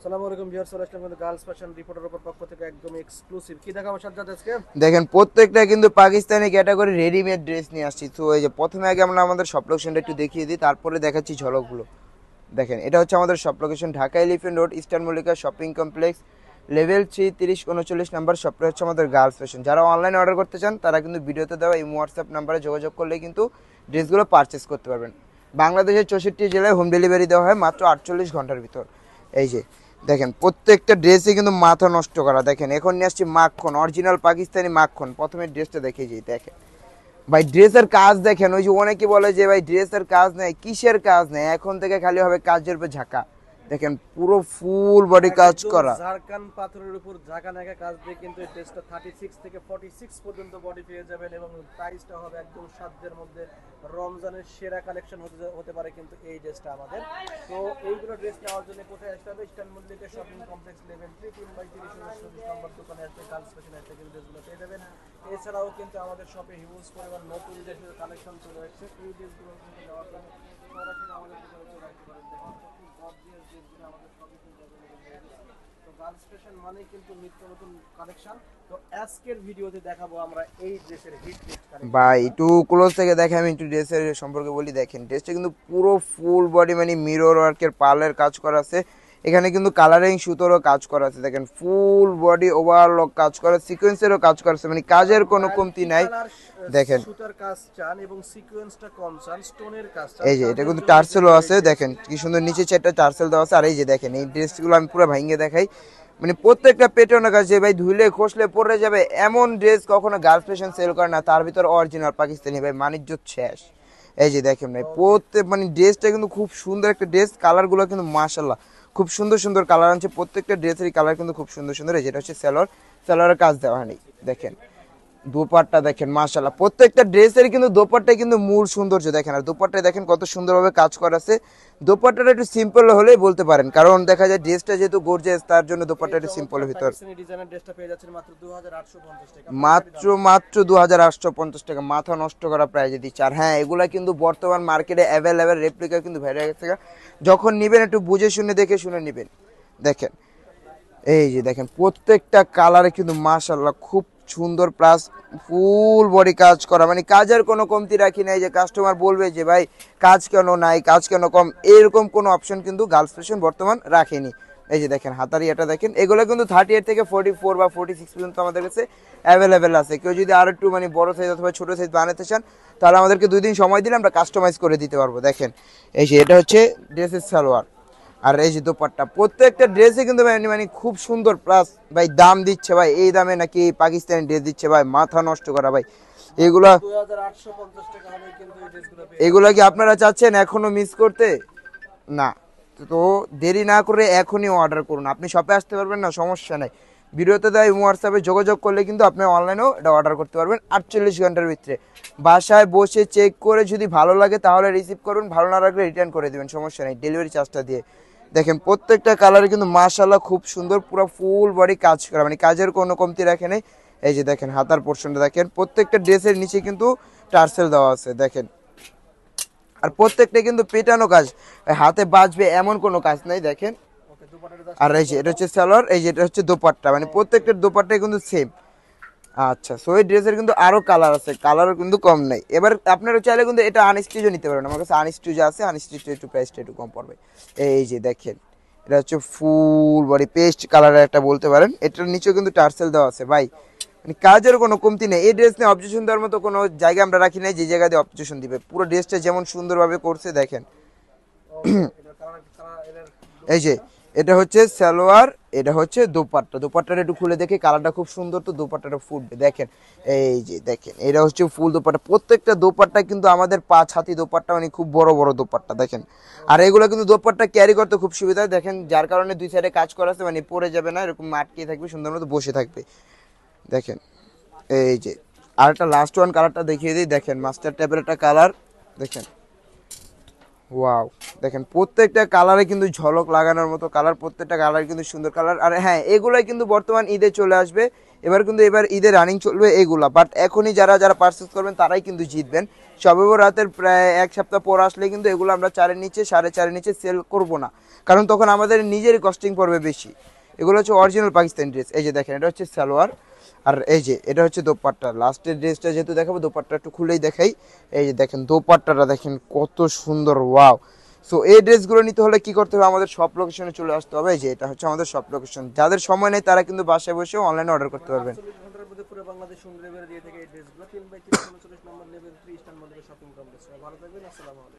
আসসালামু আলাইকুম ভিউয়ার্স, চলে আসলাম কিন্তু গার্লস ফ্যাশন রিপোর্টার উপর পক্ষ থেকে একদম এক্সক্লুসিভ কি দেখাবো সাজ্জাদ আজকে। দেখেন প্রত্যেকটা কিন্তু পাকিস্তানি ক্যাটাগরি রেডিমেড ড্রেস নিয়ে আসছি। তো এই যে প্রথমে আগে আমরা আমাদের শপ লোকেশনটা একটু দেখিয়ে দিই, তারপরে দেখাচ্ছি ঝলকগুলো। দেখেন এটা হচ্ছে আমাদের shop location, Dhaka elephant road, eastern Mallika shopping complex, level 3 3039 number শপটা হচ্ছে আমাদের গার্লস ফ্যাশন। যারা অনলাইনে অর্ডার করতে চান তারা কিন্তু ভিডিওতে দেওয়া এই হোয়াটসঅ্যাপ নাম্বারে যোগাযোগ করলে কিন্তু ড্রেসগুলো পারচেস করতে পারবেন। বাংলাদেশের 64 জেলায় হোম ডেলিভারি দেওয়া হয় মাত্র 48 ঘন্টার ভিতর। এই যে দেখেন প্রত্যেকটা ড্রেসে কিন্তু মাথা নষ্ট করা। দেখেন এখন নিয়ে আসছি মাখন, অরিজিনাল পাকিস্তানি মাখন। প্রথমে ড্রেসটা দেখে যাই, দেখেন ভাই ড্রেসের কাজ দেখেন। ওই যে অনেকে বলে যে ভাই ড্রেসের কাজ নেই, কিসের কাজ নেই, এখন থেকে খালি হবে কাজের উপর ঝাঁকা। দেখেন পুরো ফুল বডি কাজ করা, ঝাড়খান পাথরের উপর ঝাঁকা নাকা কাজ দিয়ে কিন্তু এই ড্রেসটা 36 থেকে 46 পর্যন্ত বডি পেয়ে যাবেন এবং প্রাইসটা হবে একদম সাধ্যের মধ্যে। রমজানের সেরা কালেকশন হতে পারে কিন্তু এই ড্রেসটা আমাদের। তো এইগুলো ড্রেস নেওয়ার জন্য কোথায় আসতে হবে? Eastern Mallika shopping complex level 3 3/30 নম্বর দোকানে আসলে গার্লস ফ্যাশন আসলে কিন্তু ড্রেসগুলো পেয়ে যাবেন। এছাড়াও কিন্তু আমাদের শপে হিউজ পরিমাণ নতুন ড্রেসের কালেকশন চলে আসছে। এই ড্রেসগুলো কিন্তু নেওয়ার জন্য সরাসরি আমাদের দোকানে চলে আসতে পারেন। দেখুন খুব গর্জিয়াস ড্রেসগুলো আমাদের শপে কিন্তু অ্যাভেলেবল হয়ে গেছে। তো গার্লস ফ্যাশন মানেই কিন্তু নিত্য নতুন কালেকশন। তো আজকের ভিডিওতে দেখাবো আমরা এই ড্রেসের হিট লিস্ট কালেকশন। ভাই একটু ক্লোজ থেকে দেখে আমি একটু ড্রেসের সম্পর্কে বলি। দেখেন ড্রেসটা কিন্তু পুরো ফুল বডি মানে মিরর ওয়ার্কের পার্লের কাজ করা আছে। এখানে কিন্তু কালারিং সুতোরও কাজ করা আছে। দেখেন ফুল বডি ওভারলক কাজ করা, সিকোয়েন্সেরও কাজ করা আছে, মানে কাজের কোনো কমতি নাই। দেখেন সুতার কাজ চান এবং সিকোয়েন্সটা কম চান, স্টোনের কাজ চান, এই যে এটা কিন্তু টার্সেলও আছে। দেখেন কি সুন্দর নিচে চারটা টার্সেল দেওয়া আছে। আর এই যে দেখেন এই ড্রেসগুলো আমি পুরো ভাঙিয়ে দেখাই, মানে প্রত্যেকটা পেটনে কাজ। যে ভাই ধুইলে খসলে পরে যাবে এমন ড্রেস কখনো গার্লস ফ্যাশন সেল করে না, তার ভিতর অরিজিনাল পাকিস্তানি ভাই বাণিজ্য শেষ। এই যে দেখেন ভাই প্রত্যেক মানে ড্রেসটা কিন্তু খুব সুন্দর একটা ড্রেস। কালারগুলো কিন্তু মাশাআল্লাহ খুব সুন্দর সুন্দর কালার আনছে। প্রত্যেকটা ড্রেসেরই কালার কিন্তু খুব সুন্দর সুন্দর। এই যেটা হচ্ছে সেলরের কাজ দেওয়া হয়নি। দেখেন দোপাট্টা দেখেন মাশাআল্লাহ, প্রত্যেকটা ড্রেসের কিন্তু দোপাট্টায় কিন্তু মূল সৌন্দর্য দেখেন। আর দোপাট্টায় দেখেন কত সুন্দরভাবে কাজ করা আছে। দোপাট্টাটা একটু সিম্পল হলেই বলতে পারেন, কারণ দেখা যায় ড্রেসটা যেহেতু গর্জিয়াস তার জন্য দোপাট্টা একটু সিম্পলের ভিতর। পাকিস্তানি ডিজাইনের ড্রেসটা পেয়ে যাচ্ছেন মাত্র 2850 টাকা। মাত্র 2850 টাকা, মাথা নষ্ট করা প্রাইজে দিচ্ছে। আর হ্যাঁ এগুলা কিন্তু বর্তমান মার্কেটে অ্যাভেলেবেল, রেপ্লিকা কিন্তু ভেড়ে গেছে। যখন নিবেন একটু বুঝে শুনে দেখে শুনে নিবেন। দেখেন এই যে দেখেন প্রত্যেকটা কালারে কিন্তু মাশাআল্লাহ খুব সুন্দর, প্লাস ফুল বডি কাজ করা, মানে কাজের কোনো কমতি রাখি নাই যে কাস্টমার বলবে যে ভাই কাজ কেন নাই, কাজ কেন কম, এরকম কোনো অপশন কিন্তু গার্লস ফ্যাশন বর্তমান রাখেনি। এই যে দেখেন হাতার ইয়েটা দেখেন, এগুলো কিন্তু 38 থেকে 44 বা 46 পর্যন্ত আমাদের কাছে অ্যাভেলেবেল আছে। কেউ যদি আর একটু মানে বড় সাইজ অথবা ছোটো সাইজ বানাতে চান তাহলে আমাদেরকে 2 দিন সময় দিলে আমরা কাস্টমাইজ করে দিতে পারবো। দেখেন এই যে এটা হচ্ছে ড্রেসের সালোয়ার, আর এই যে দোপাট্টা। প্রত্যেকটা ড্রেসে কিন্তু ভাই মানে খুব সুন্দর, প্লাস ভাই দাম দিচ্ছে ভাই এই দামে নাকি পাকিস্তানি ড্রেস দিচ্ছে ভাই, মাথা নষ্ট করা ভাই। এগুলা 2850 টাকা হলে কিন্তু এই ড্রেসগুলো পেয়ে এগুলা কি আপনারা চাচ্ছেন এখনো মিস করতে? না, তো দেরি না করে এখনই অর্ডার করুন। আপনি শপে আসতে পারবেন না, সমস্যা নাই, ভিডিওতে দেয় হোয়াটসঅ্যাপে যোগাযোগ করলে কিন্তু আপনি অনলাইনেও এটা অর্ডার করতে পারবেন 48 ঘন্টার ভিতরে। বাসায় বসে চেক করে যদি ভালো লাগে তাহলে রিসিভ করুন, ভালো না লাগলে রিটার্ন করে দেবেন, সমস্যা নেই, ডেলিভারি চার্জটা দিয়ে। দেখেন প্রত্যেকটা কালারে কিন্তু মাশাআল্লাহ খুব সুন্দর, পুরো ফুল বডি কাজ করা, মানে কাজের কোনো কমতি রাখে নেই। এই যে দেখেন হাতার পোর্শনটা দেখেন, প্রত্যেকটা ড্রেসের নিচে কিন্তু টার্সেল দেওয়া আছে দেখেন। আর প্রত্যেকটা কিন্তু পেটানো কাজ, হাতে বাজবে এমন কোনো কাজ নাই দেখেন। ওকে দুপাটাটা আর এই যে এটা হচ্ছে সালোয়ার, এই যে এটা হচ্ছে দোপাট্টা, মানে প্রত্যেকটা দোপাট্টাই কিন্তু সেম। আচ্ছা, সো এই ড্রেসের কিন্তু আরো কালার আছে, কালারও কিন্তু কম নাই। এবার আপনারা চাইলে কিন্তু এটা আনস্টিচও নিতে পারেন, আমার কাছে আনস্টিচ আছে, আনস্টিচ একটু প্রাইসটা একটু কম পড়বে। এই যে দেখেন এটা হচ্ছে ফুল বডি পেস্ট কালারের একটা বলতে পারেন। এটার নিচেও কিন্তু টার্সেল দেওয়া আছে ভাই, মানে কাজের কোনো কমতি নেই। এই ড্রেস নিয়ে অবজেকশন দেওয়ার মতো কোনো জায়গা আমরা রাখি নাই যে জায়গা দিয়ে অবজেকশন দিবে। পুরো ড্রেসটা যেমন সুন্দরভাবে করছে দেখেন। ওকে এটা কালার এর এই যে এটা হচ্ছে সালোয়ার, এটা হচ্ছে দোপাট্টা। দোপাট্টাটা একটু খুলে দেখে, কালারটা খুব সুন্দর, তো দোপাট্টাটা ফুটবে দেখেন। এই যে দেখেন এটা হচ্ছে ফুল দোপাট্টা। প্রত্যেকটা দোপাট্টা কিন্তু আমাদের 5 হাতি দোপাট্টা, মানে খুব বড় বড় দোপাট্টা দেখেন। আর এগুলো কিন্তু দোপাট্টা ক্যারি করতে খুব সুবিধা দেখেন, যার কারণে 2 সাইডে কাজ করা আছে, মানে পরে যাবে না, এরকম আটকে থাকবে, সুন্দর মতো বসে থাকবে দেখেন। এই যে আরেকটা লাস্ট ওয়ান কালারটা দেখিয়ে দিই, দেখেন মাস্টার ট্যাপের একটা কালার দেখেন, ওয়াও, দেখেন প্রত্যেকটা কালারে কিন্তু ঝলক লাগানোর মতো কালার, প্রত্যেকটা কালার কিন্তু সুন্দর কালার। আর হ্যাঁ, এগুলাই কিন্তু বর্তমান ঈদে চলে আসবে। এবার ঈদে রানিং চলবে এগুলা, বাট এখনই যারা যারা পারচেস করবেন তারাই কিন্তু জিতবেন। সবে রাতের প্রায় এক সপ্তাহ পর আসলে কিন্তু এগুলো আমরা 4-এর নিচে 4.5-এর নিচে সেল করব না, কারণ তখন আমাদের নিজেরই কস্টিং পড়বে বেশি। এগুলো হচ্ছে অরিজিনাল পাকিস্তানি ড্রেস। এই যে দেখেন, এটা হচ্ছে সালোয়ার, আর এই যে এটা হচ্ছে দোপাট্টা। লাস্টের ড্রেসটা যেহেতু দেখাবো, দোপাট্টা একটু খুলেই দেখাই। এই যে দেখেন দোপাট্টাটা দেখেন কত সুন্দর, ওয়াও। সো এই ড্রেসগুলো নিতে হলে কি করতে হবে, আমাদের শপ লোকেশনে চলে আসতে হবে। এই যে এটা হচ্ছে আমাদের শপ লোকেশন। যাদের সময় নেই তারা কিন্তু বাসায় বসে অনলাইনে অর্ডার করতে পারবেন। 48 ঘন্টার মধ্যে পুরো বাংলাদেশ হোম ডেলিভারি দিয়ে থাকে এই ড্রেসগুলো। 3/3 39 নম্বর লেভেল 3 স্টার মডেলের শপিং কমপ্লেক্স। ভালো থাকবেন, আসসালামু আলাইকুম।